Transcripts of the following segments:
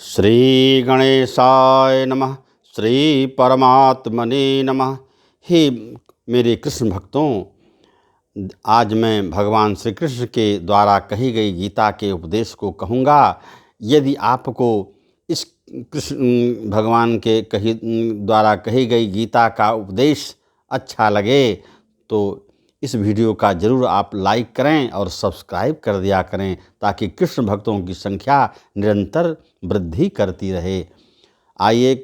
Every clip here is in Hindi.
श्री गणेशाय नमः। श्री परमात्मने नमः। हे मेरे कृष्ण भक्तों, आज मैं भगवान श्री कृष्ण के द्वारा कही गई गीता के उपदेश को कहूँगा। यदि आपको इस कृष्ण भगवान के द्वारा कही गई गीता का उपदेश अच्छा लगे तो इस वीडियो का ज़रूर आप लाइक करें और सब्सक्राइब कर दिया करें, ताकि कृष्ण भक्तों की संख्या निरंतर वृद्धि करती रहे। आइए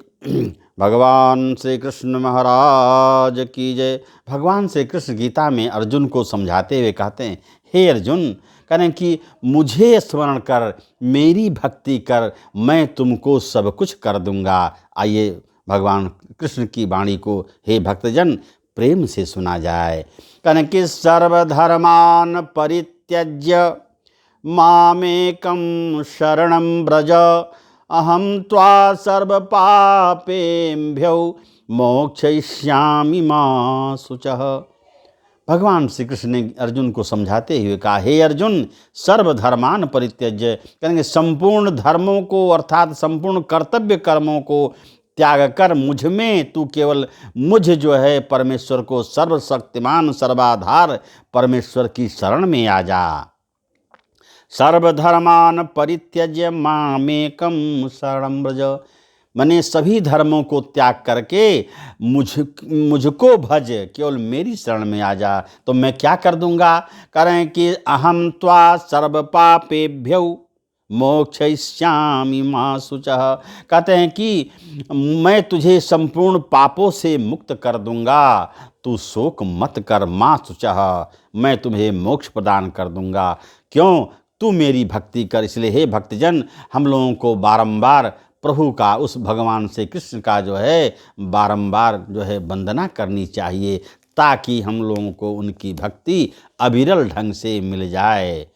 भगवान श्री कृष्ण महाराज की जय। भगवान श्री कृष्ण गीता में अर्जुन को समझाते हुए कहते हैं, हे अर्जुन, करें कि मुझे स्मरण कर, मेरी भक्ति कर, मैं तुमको सब कुछ कर दूंगा। आइए भगवान कृष्ण की वाणी को हे भक्तजन प्रेम से सुना जाए। करें कि सर्वधर्मान परित्यज्य मामेकं शरणं व्रज, अहम त्वा सर्व पापेभ्यो मोक्षयिष्यामि मा शुचः। भगवान श्री कृष्ण ने अर्जुन को समझाते हुए कहा, हे अर्जुन, सर्वधर्मान परित्यज्य, कहेंगे संपूर्ण धर्मों को अर्थात संपूर्ण कर्तव्य कर्मों को त्याग कर मुझ में तू केवल मुझ जो है परमेश्वर को सर्वशक्तिमान सर्वाधार परमेश्वर की शरण में आ जा। सर्वधर्मान परित्यज्य मामेकं शरणं व्रज, मैंने सभी धर्मों को त्याग करके मुझको भज, केवल मेरी शरण में आ जा, तो मैं क्या कर दूंगा। करें कि अहम त्वा सर्व पापेभ्यो मोक्षयिष्यामि मा शुचः, कहते हैं कि मैं तुझे संपूर्ण पापों से मुक्त कर दूंगा, तू शोक मत कर मा शुचः, मैं तुम्हें मोक्ष प्रदान कर दूंगा। क्यों? तू मेरी भक्ति कर। इसलिए हे भक्तजन, हम लोगों को बारंबार प्रभु का, उस भगवान से कृष्ण का जो है बारंबार जो है वंदना करनी चाहिए, ताकि हम लोगों को उनकी भक्ति अविरल ढंग से मिल जाए।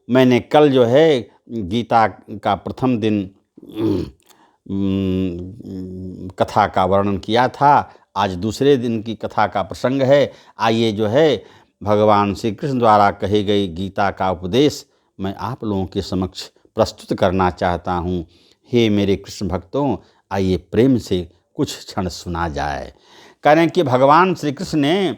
मैंने कल जो है गीता का प्रथम दिन कथा का वर्णन किया था। आज दूसरे दिन की कथा का प्रसंग है। आइए जो है भगवान श्री कृष्ण द्वारा कही गई गीता का उपदेश मैं आप लोगों के समक्ष प्रस्तुत करना चाहता हूँ। हे मेरे कृष्ण भक्तों, आइए प्रेम से कुछ क्षण सुना जाए। कह रहे हैं कि भगवान श्री कृष्ण ने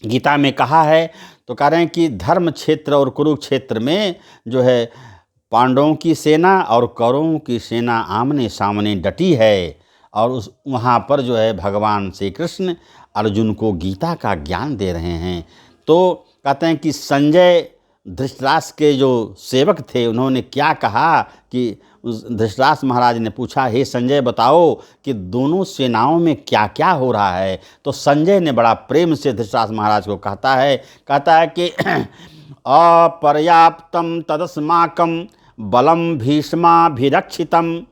गीता में कहा है, तो कह रहे हैं कि धर्म क्षेत्र और कुरुक्षेत्र में जो है पांडवों की सेना और कौरवों की सेना आमने सामने डटी है, और वहाँ पर जो है भगवान श्री कृष्ण अर्जुन को गीता का ज्ञान दे रहे हैं। तो कहते हैं कि संजय धृतराष्ट्र के जो सेवक थे, उन्होंने क्या कहा कि धृतराष्ट्र महाराज ने पूछा, हे संजय बताओ कि दोनों सेनाओं में क्या क्या हो रहा है। तो संजय ने बड़ा प्रेम से धृतराष्ट्र महाराज को कहता है कि अपर्याप्तम तदस्माकं बलम भीष्माभिरक्षितम,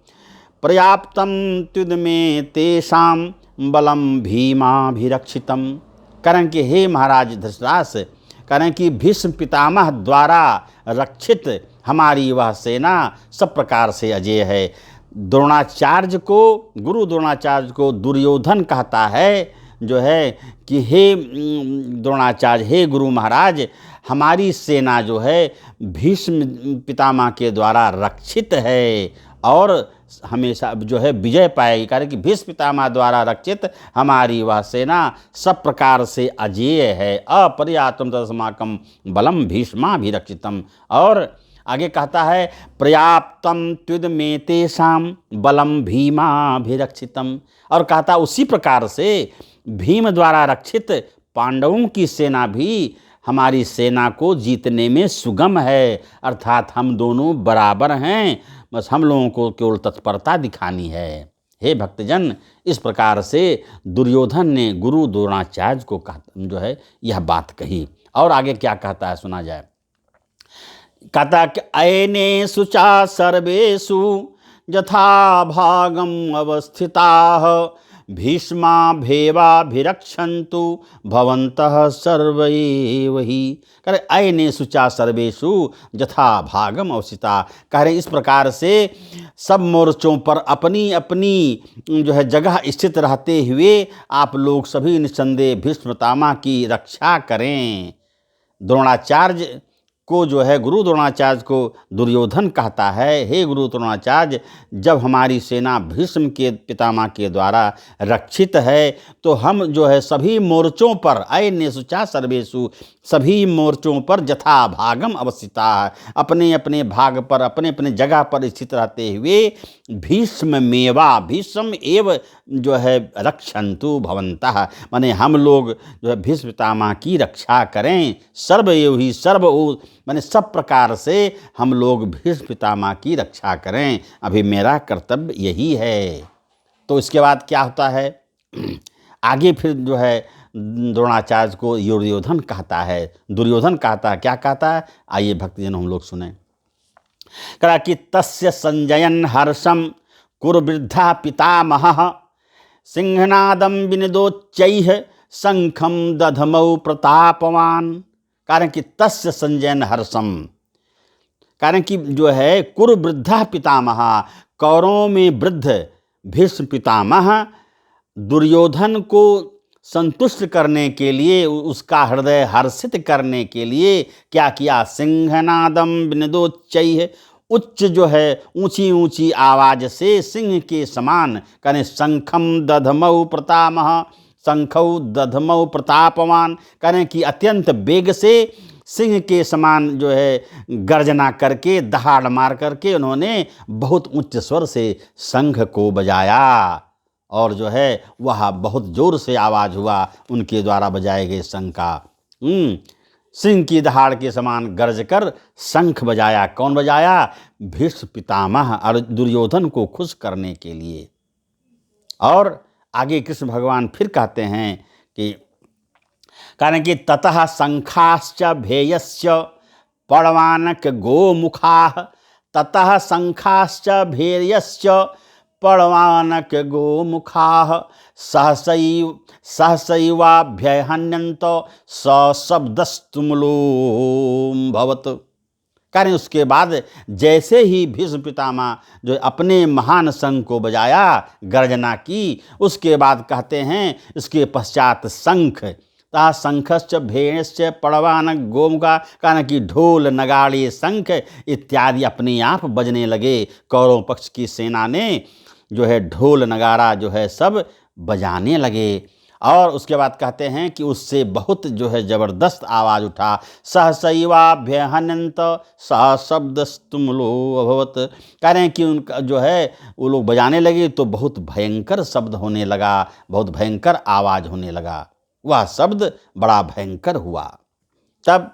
पर्याप्तम त्युदमे तेषां बलम भीमाभिरक्षितम। करें कि हे महाराज धृतराष्ट्र, करें कि भीष्म पितामह द्वारा रक्षित हमारी वह सेना सब प्रकार से अजेय है। द्रोणाचार्य को, गुरु द्रोणाचार्य को दुर्योधन कहता है जो है कि हे द्रोणाचार्य, हे गुरु महाराज, हमारी सेना जो है भीष्म पितामह के द्वारा रक्षित है और हमेशा जो है विजय पाएगी। कारण कि भीष्म पितामह द्वारा रक्षित हमारी वह सेना सब प्रकार से अजेय है। अपर्याप्तम तदस्माकं बलम भीष्माभिरक्षितम। और आगे कहता है पर्याप्तम त्युदमे तेषां बलम भीमाभिरक्षितम, और कहता उसी प्रकार से भीम द्वारा रक्षित पांडवों की सेना भी हमारी सेना को जीतने में सुगम है। अर्थात हम दोनों बराबर हैं, बस हम लोगों को केवल तत्परता दिखानी है। हे भक्तजन, इस प्रकार से दुर्योधन ने गुरु द्रोणाचार्य को जो है यह बात कही। और आगे क्या कहता है सुना जाए। कहता कि अयनेषु च सर्वेषु यथा भागम अवस्थिताः भीष्माभेवाभिरक्षन्तु भवन्तः सर्व एव हि। कह अयनेषु च सर्वेषु यथा भागम अवस्थिता, कह रहे इस प्रकार से सब मोर्चों पर अपनी अपनी जो है जगह स्थित रहते हुए आप लोग सभी निस्संदेह भीष्म पितामह की रक्षा करें। द्रोणाचार्य को जो है गुरु द्रोणाचार्य को दुर्योधन कहता है, हे गुरु द्रोणाचार्य, जब हमारी सेना भीष्म के पितामह के द्वारा रक्षित है तो हम जो है सभी मोर्चों पर अयनेषु च सर्वेषु, सभी मोर्चों पर यथा भागम अवस्थिता, अपने अपने भाग पर अपने अपने जगह पर स्थित रहते हुए भीष्म एव जो है रक्षन्तु भवन्तः, माने हम लोग जो है भीष्म पितामह की रक्षा करें। सर्वएव ही सर्व माने सब प्रकार से हम लोग भीष्म पितामह की रक्षा करें, अभी मेरा कर्तव्य यही है। तो इसके बाद क्या होता है, आगे फिर जो है द्रोणाचार्य को दुर्योधन कहता है। दुर्योधन कहता है, क्या कहता है, आइए भक्तजन हम लोग सुने। कहा कि तस्य संजयन हर्षम कुरुवृद्धा पितामहः सिंहनादम विनिदोच्चैः शंखम दधमौ प्रतापवान। कारण कि तस्य संजयन हर्षम, कारण कि जो है कुरुवृद्धा पितामह, कौरवों में वृद्ध भीष्म पितामह दुर्योधन को संतुष्ट करने के लिए, उसका हृदय हर्षित करने के लिए क्या किया, सिंहनादम विनिदोच्चैः, उच्च जो है ऊंची ऊंची आवाज से सिंह के समान, करें शंखम दधमौ प्रतामह, शंखौ दधमौ प्रतापवान, करें कि अत्यंत वेग से सिंह के समान जो है गर्जना करके, दहाड़ मार करके उन्होंने बहुत उच्च स्वर से शंख को बजाया, और जो है वह बहुत जोर से आवाज हुआ उनके द्वारा बजाए गए शंख का। सिंह की दहाड़ के समान गरज कर शंख बजाया। कौन बजाया, भीष्म पितामह, और दुर्योधन को खुश करने के लिए। और आगे कृष्ण भगवान फिर कहते हैं कि कारण कि ततः शंखाश्च भेयश्च पड़वानक गोमुखाः, ततः शंखाश्च भेयश्च पड़वानक गोमुखाः सहसैवाभ्यहन्यन्त सशब्दस्तुमुलोऽभवत्। कारण उसके बाद जैसे ही भीष्म पितामह जो अपने महान शंख को बजाया, गर्जना की, उसके बाद कहते हैं इसके पश्चात शंख, ता शंखश्च भेयश्च पड़वानक गोमुखा, कारण कि ढोल नगाड़े शंख इत्यादि अपने आप बजने लगे। कौरव पक्ष की सेना ने जो है ढोल नगाड़ा जो है सब बजाने लगे। और उसके बाद कहते हैं कि उससे बहुत जो है ज़बरदस्त आवाज़ उठा, सहसैवाभ्यहन्यन्त सशब्दस्तुमुलो अभवत्। कह रहे हैं कि उनका जो है वो लोग बजाने लगे तो बहुत भयंकर शब्द होने लगा, बहुत भयंकर आवाज़ होने लगा, वह शब्द बड़ा भयंकर हुआ। तब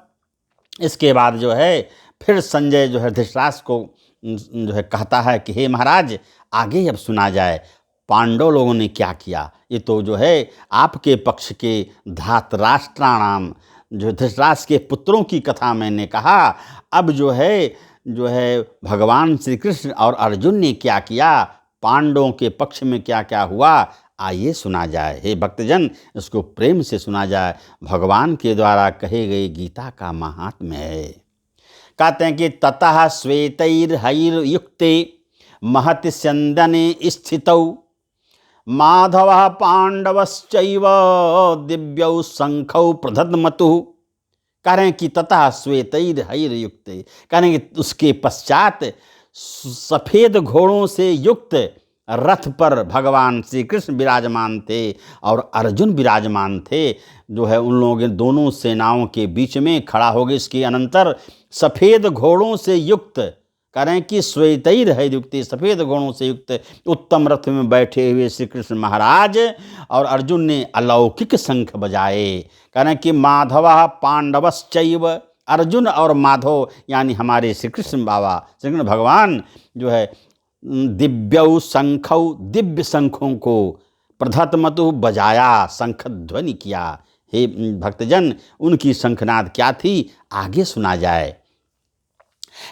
इसके बाद जो है फिर संजय जो है धृतराष्ट्र को जो है कहता है कि हे महाराज, आगे अब सुना जाए पांडव लोगों ने क्या किया। ये तो जो है आपके पक्ष के धातराष्ट्राणाम, जो धृतराष्ट्र के पुत्रों की कथा मैंने कहा। अब जो है भगवान श्री कृष्ण और अर्जुन ने क्या किया, पांडवों के पक्ष में क्या क्या हुआ, आइए सुना जाए। हे भक्तजन, इसको प्रेम से सुना जाए। भगवान के द्वारा कहे गए गीता का महात्म्य है। कहते हैं कि ततः श्वेतैर्हैर्युक्ते महति स्यन्दने स्थितौ माधवः पांडवश्चैव दिव्यौ शंखौ प्रदध्मतुः। कह रहे हैं कि ततः श्वेतैर्हैर्युक्ते, कह रहे हैं कि उसके पश्चात सफ़ेद घोड़ों से युक्त रथ पर भगवान श्री कृष्ण विराजमान थे और अर्जुन विराजमान थे। जो है उन लोगों के दोनों सेनाओं के बीच में खड़ा हो गए। इसके अनंतर सफ़ेद घोड़ों से युक्त, करें कि श्वेतैर्हैर्युक्त, सफ़ेद घोड़ों से युक्त उत्तम रथ में बैठे हुए श्री कृष्ण महाराज और अर्जुन ने अलौकिक शंख बजाए। करें कि माधवः पांडवश्चैव, अर्जुन और माधव यानी हमारे श्री कृष्ण बाबा, श्री कृष्ण भगवान जो है दिव्यौ शंखौ, दिव्य शंखों को प्रदध्मतुः बजाया, शंख ध्वनि किया। हे भक्तजन, उनकी शंखनाद क्या थी, आगे सुना जाए।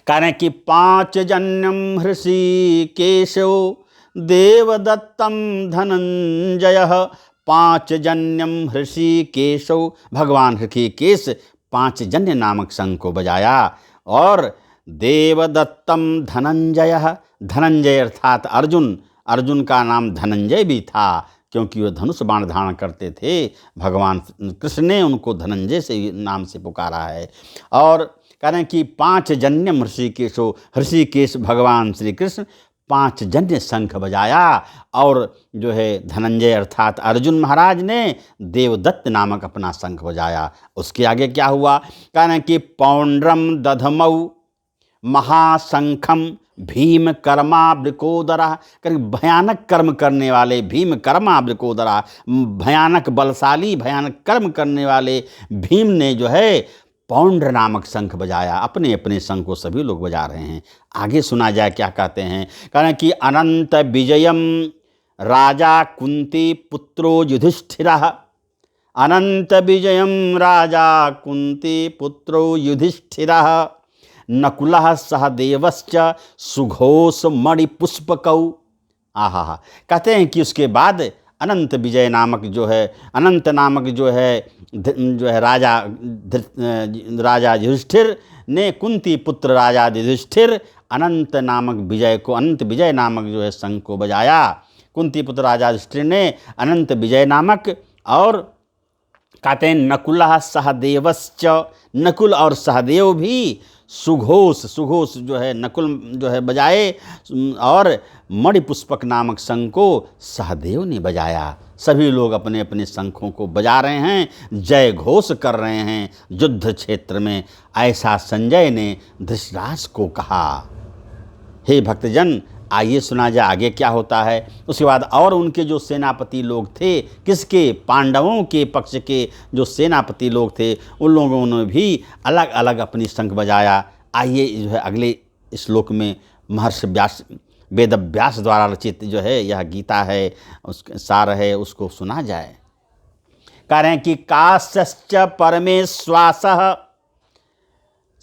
कारण कि पांचजन्यम हृषिकेशो देवदत्तम धनंजयः, पांचजन्यम हृषिकेशो, भगवान हृषिकेश पांचजन्य नामक शंख को बजाया। और देवदत्तम धनंजयः, धनंजय अर्थात अर्जुन, अर्जुन का नाम धनंजय भी था क्योंकि वह धनुष बाण धारण करते थे। भगवान कृष्ण ने उनको धनंजय से नाम से पुकारा है। और कारण कि 5 जन्यम ऋषिकेशो, ऋषिकेश भगवान श्री कृष्ण 5 जन्य शंख बजाया। और जो है धनंजय अर्थात अर्जुन महाराज ने देवदत्त नामक अपना शंख बजाया। उसके आगे क्या हुआ, कारण कि पौंड्रम दधमऊ महाशंखम भीम कर्मा वृकोदरा, कहीं भयानक कर्म करने वाले भीम कर्मा वृकोदरा, भयानक बलशाली भयानक कर्म करने वाले भीम ने जो है पौंड्र नामक शंख बजाया। अपने अपने शंख को सभी लोग बजा रहे हैं। आगे सुना जाए क्या कहते हैं, कारण कि अनंत विजयम राजा कुंती पुत्रो युधिष्ठिरः, अनंत विजयम राजा कुंती पुत्रो युधिष्ठिरः, नकुलः सहदेवश्च सुघोष मणिपुष्पकौ। आहा, कहते हैं कि उसके बाद अनंत विजय नामक जो है, अनंत नामक जो है राजा युधिष्ठिर ने कुंती पुत्र राजा युधिष्ठिर अनंत नामक विजय को, अनंत विजय नामक जो है शंख को बजाया। कुंती पुत्र राजा युधिष्ठिर ने अनंत विजय नामक, और कहते हैं नकुलः सहदेवश्च, नकुल और सहदेव भी सुघोष, सुघोष जो है नकुल जो है बजाए, और मणिपुष्पक नामक शंख को सहदेव ने बजाया। सभी लोग अपने अपने शंखों को बजा रहे हैं, जय घोष कर रहे हैं युद्ध क्षेत्र में। ऐसा संजय ने धृतराष्ट्र को कहा। हे भक्तजन, आइए सुना जाए आगे क्या होता है। उसके बाद और उनके जो सेनापति लोग थे, किसके, पांडवों के पक्ष के जो सेनापति लोग थे, उन लोगों ने भी अलग अलग अपनी शंख बजाया। आइए जो है अगले श्लोक में महर्षि व्यास, वेदव्यास द्वारा रचित जो है यह गीता है, उसका सार है, उसको सुना जाए। कह रहे हैं कि काश्यश्च परमेश्वासः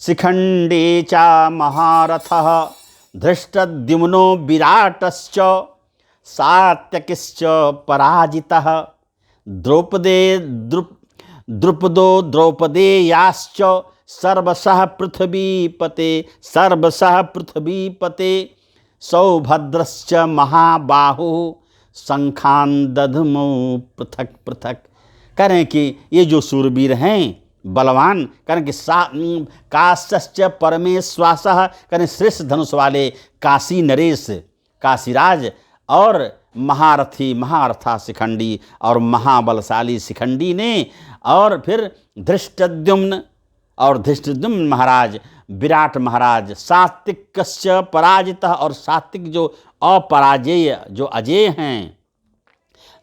शिखंडी चा महारथः धृष्टद्युम्नो विराटश्च सात्यकिश्च पराजितः द्रुपदो द्रौपदेयाश्च सर्वशः पृथ्वीपते, सर्वशः पृथ्वीपते सौभद्रश्च महाबाहु शंखान दधमो पृथक पृथक। कह रहे हैं कि ये जो सूरवीर हैं बलवान, कारण कि काश्यश्च परमेश्वासः, करें श्रेष्ठ धनुष वाले काशी नरेश काशीराज, और महारथी महारथा शिखंडी और महाबलशाली शिखंडी ने, और फिर धृष्टद्युम्न और धृष्टद्युम्न महाराज, विराट महाराज, सात्विकस्य पराजितः, और सात्विक जो अपराजेय जो अजेय हैं,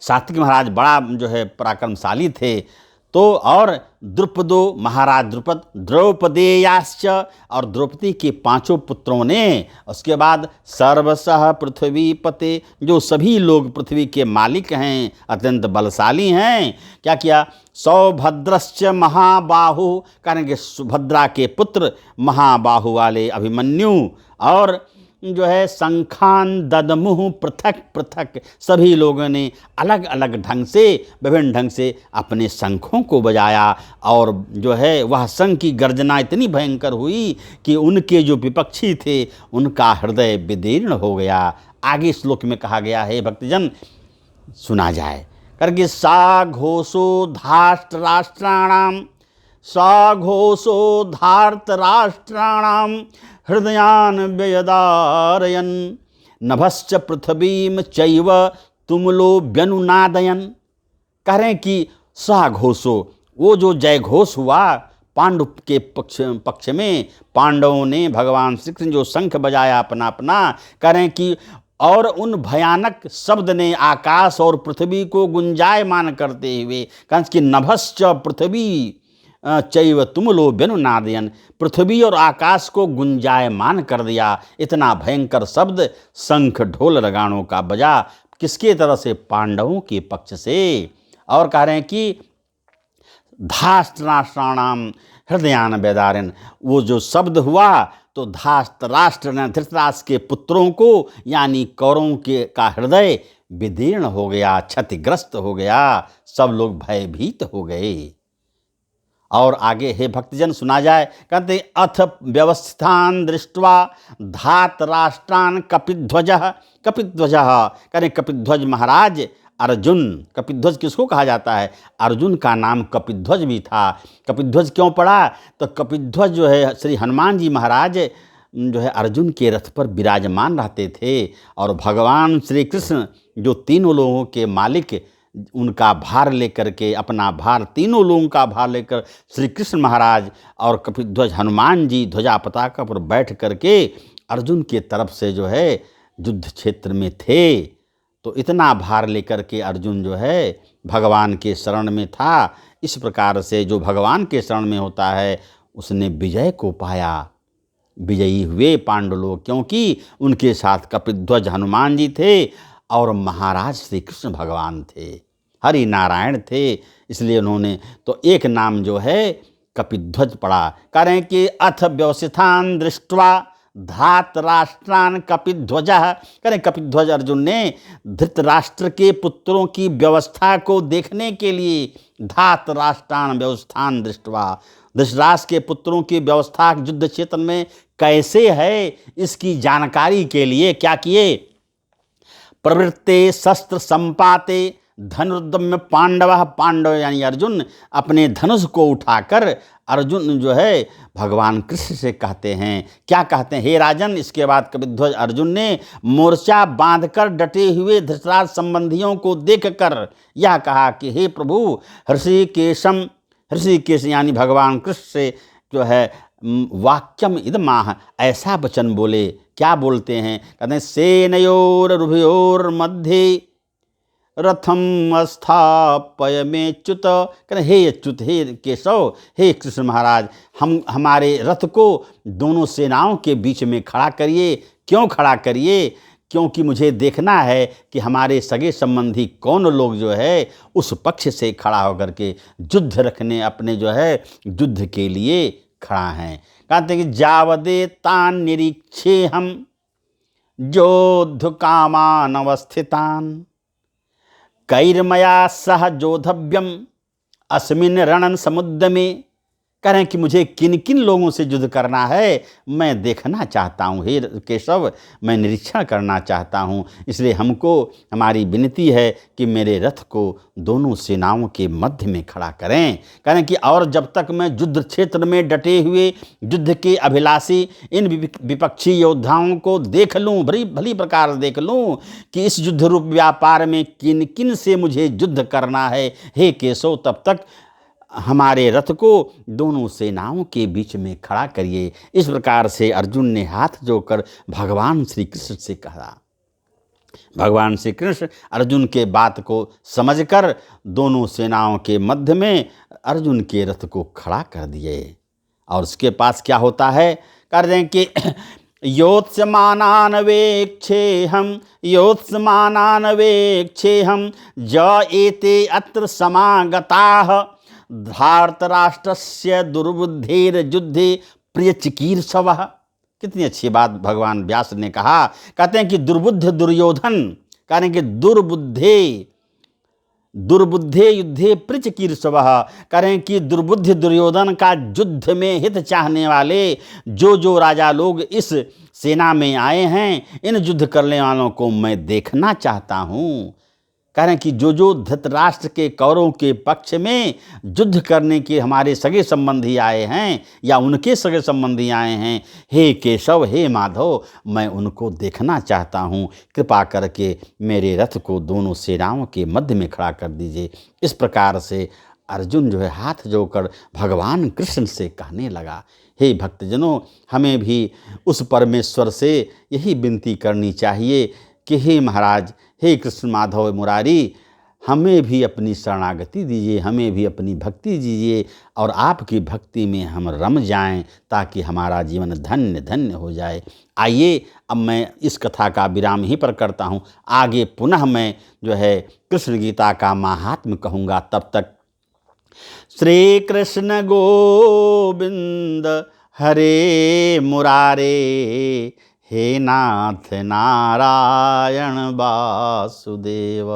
सात्विक महाराज बड़ा जो है पराक्रमशाली थे। तो और द्रुपदो महाराज द्रुपद, द्रौपदेयाश्च, और द्रौपदी के 5 पुत्रों ने। उसके बाद सर्वशः पृथ्वीपते, जो सभी लोग पृथ्वी के मालिक हैं, अत्यंत बलशाली हैं। क्या किया, सौभद्रश्च महाबाहु, कारण कि सुभद्रा के पुत्र महाबाहु वाले अभिमन्यु, और जो है शंखान ददमुह पृथक पृथक, सभी लोगों ने अलग अलग ढंग से, विभिन्न ढंग से अपने शंखों को बजाया। और जो है वह शंख की गर्जना इतनी भयंकर हुई कि उनके जो विपक्षी थे उनका हृदय विदीर्ण हो गया। आगे श्लोक में कहा गया है भक्तजन, सुना जाए, करके सा घोषो धार्तराष्ट्राणाम, सा घोषो धार्तराष्ट्राणाम हृदयान व्ययदारयन नभश्च पृथ्वीम चैव तुमलो व्यनुनादयन। कह रहे हैं कि सा घोषो, वो जो जय घोष हुआ पांडु के पक्ष में, पांडवों ने भगवान श्री कृष्ण जो शंख बजाया अपना अपना, कह रहे हैं कि और उन भयानक शब्द ने आकाश और पृथ्वी को गुंजायमान करते हुए, कहा कि नभश्च पृथ्वी चैव तुमलो व्यनुनादयन, पृथ्वी और आकाश को गुंजायमान कर दिया। इतना भयंकर शब्द शंख ढोल रगाड़ों का बजा, किसके तरह से, पांडवों के पक्ष से। और कह रहे हैं कि धार्तराष्ट्राणाम हृदयान व्यदारयन, वो जो शब्द हुआ तो धार्तराष्ट्र ने धृतराष्ट्र के पुत्रों को, यानी कौरवों के का हृदय विदीर्ण हो गया, क्षतिग्रस्त हो गया, सब लोग भयभीत हो गए। और आगे हे भक्तजन सुना जाए, कहते अथ व्यवस्थान दृष्ट्वा धार्तराष्ट्रान कपिध्वज, कपिध्वज करें कपिध्वज महाराज अर्जुन, कपिध्वज किसको कहा जाता है? अर्जुन का नाम कपिध्वज भी था। कपिध्वज क्यों पड़ा? तो कपिध्वज जो है श्री हनुमान जी महाराज जो है अर्जुन के रथ पर विराजमान रहते थे, और भगवान श्री कृष्ण जो तीनों लोगों के मालिक, उनका भार लेकर के, अपना भार, तीनों लोगों का भार लेकर श्री कृष्ण महाराज और कपिध्वज हनुमान जी ध्वजा पताका पर बैठ करके अर्जुन के तरफ से जो है युद्ध क्षेत्र में थे। तो इतना भार लेकर के अर्जुन जो है भगवान के शरण में था। इस प्रकार से जो भगवान के शरण में होता है उसने विजय को पाया, विजयी हुए पांडव लोग, क्योंकि उनके साथ कपिध्वज हनुमान जी थे और महाराज श्री कृष्ण भगवान थे, हरि नारायण थे। इसलिए उन्होंने तो एक नाम जो है कपिध्वज पड़ा। करें कि अथ व्यवसितान दृष्ट्वा धातराष्ट्रान कपिध्वज, करें कपिध्वज अर्जुन ने धृतराष्ट्र के पुत्रों की व्यवस्था को देखने के लिए, धातराष्ट्रान व्यवस्थान दृष्ट्वा, धृतराष्ट्र के पुत्रों की व्यवस्था युद्ध क्षेत्र में कैसे है इसकी जानकारी के लिए क्या किए? प्रवृत्ते शस्त्र संपाते धनुर्दम्य पांडव, पांडव यानी अर्जुन अपने धनुष को उठाकर अर्जुन जो है भगवान कृष्ण से कहते हैं, क्या कहते हैं? हे राजन, इसके बाद कपिध्वज अर्जुन ने मोर्चा बांधकर डटे हुए धृतराष्ट्र संबंधियों को देखकर यह कहा कि हे प्रभु, ऋषिकेशम, ऋषिकेश यानी भगवान कृष्ण से जो है वाक्यम इदमाह, ऐसा वचन बोले। क्या बोलते हैं? कहते हैं सेनयोरुभयोर मध्ये रथम स्थापय में च्युत, कहते हे अच्युत, हे केशव, हे कृष्ण महाराज, हमारे रथ को दोनों सेनाओं के बीच में खड़ा करिए। क्यों खड़ा करिए? क्योंकि मुझे देखना है कि हमारे सगे संबंधी कौन लोग जो है उस पक्ष से खड़ा होकर के युद्ध रखने, अपने जो है युद्ध के लिए खड़ा हैं। कहते हैं कि जावदे तान निरीक्षे हम जोध कामान अवस्थितान कैर्मया सह जोधव्यम अस्मिन रणन समुद्र में। कह रहे हैं कि मुझे किन किन लोगों से युद्ध करना है मैं देखना चाहता हूँ, हे केशव, मैं निरीक्षण करना चाहता हूँ। इसलिए हमको, हमारी विनती है कि मेरे रथ को दोनों सेनाओं के मध्य में खड़ा करें। कह रहे हैं कि और जब तक मैं युद्ध क्षेत्र में डटे हुए युद्ध के अभिलाषी इन विपक्षी योद्धाओं को देख लूँ, भली प्रकार देख लूँ कि इस युद्ध रूप व्यापार में किन किन से मुझे युद्ध करना है, हे केशव, तब तक हमारे रथ को दोनों सेनाओं के बीच में खड़ा करिए। इस प्रकार से अर्जुन ने हाथ जोड़कर भगवान श्री कृष्ण से कहा। भगवान श्री कृष्ण अर्जुन के बात को समझकर दोनों सेनाओं के मध्य में अर्जुन के रथ को खड़ा कर दिए। और उसके पास क्या होता है? कर दें कि योत्स्यमानान वेक्षेहम, योत्स्यमानान वेक्षेहम ज एते अत्र समागताः धार्तराष्ट्रस्य दुर्बुद्धेर युद्धे प्रिय चिकीर्षवः। कितनी अच्छी बात भगवान व्यास ने कहा। कहते हैं कि दुर्बुद्ध दुर्योधन, कहते हैं कि दुर्बुद्धे युद्धे प्रिय चिकीर्षवः, कह रहे हैं कि दुर्बुद्ध दुर्योधन का युद्ध में हित चाहने वाले जो राजा लोग इस सेना में आए हैं, इन युद्ध करने वालों को मैं देखना चाहता हूँ। कह रहे हैं कि जो धृतराष्ट्र के कौरवों के पक्ष में युद्ध करने के हमारे सगे संबंधी आए हैं या उनके सगे संबंधी आए हैं, हे केशव, हे माधव, मैं उनको देखना चाहता हूँ। कृपा करके मेरे रथ को दोनों सेनाओं के मध्य में खड़ा कर दीजिए। इस प्रकार से अर्जुन जो है हाथ जोड़कर भगवान कृष्ण से कहने लगा। हे भक्तजनों, हमें भी उस परमेश्वर से यही विनती करनी चाहिए कि हे महाराज, हे कृष्ण माधव मुरारी, हमें भी अपनी शरणागति दीजिए, हमें भी अपनी भक्ति दीजिए और आपकी भक्ति में हम रम जाएं, ताकि हमारा जीवन धन्य धन्य हो जाए। आइए अब मैं इस कथा का विराम यहीं पर करता हूँ। आगे पुनः मैं जो है कृष्ण गीता का महात्म्य कहूँगा। तब तक श्री कृष्ण गोविंद हरे मुरारे, हे नाथ नारायण वासुदेव।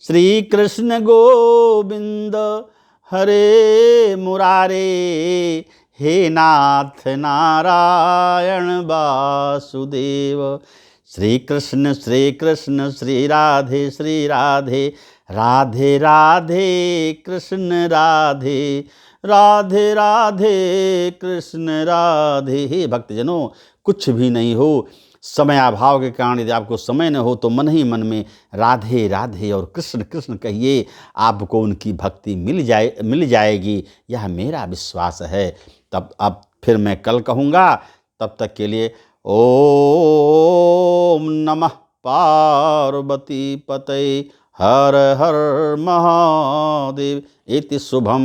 श्री कृष्ण गोविंद हरे मुरारे, हे नाथ नारायण वासुदेव। श्री कृष्ण श्री राधे राधे राधे कृष्ण राधे राधे राधे कृष्ण राधे। हे भक्तजनों, कुछ भी नहीं हो, समयाभाव के कारण यदि आपको समय न हो तो मन ही मन में राधे राधे और कृष्ण कृष्ण कहिए, आपको उनकी भक्ति मिल जाएगी, यह मेरा विश्वास है। तब अब फिर मैं कल कहूँगा, तब तक के लिए ओम नमः पार्वती पतये हर हर महादेव। इति शुभम।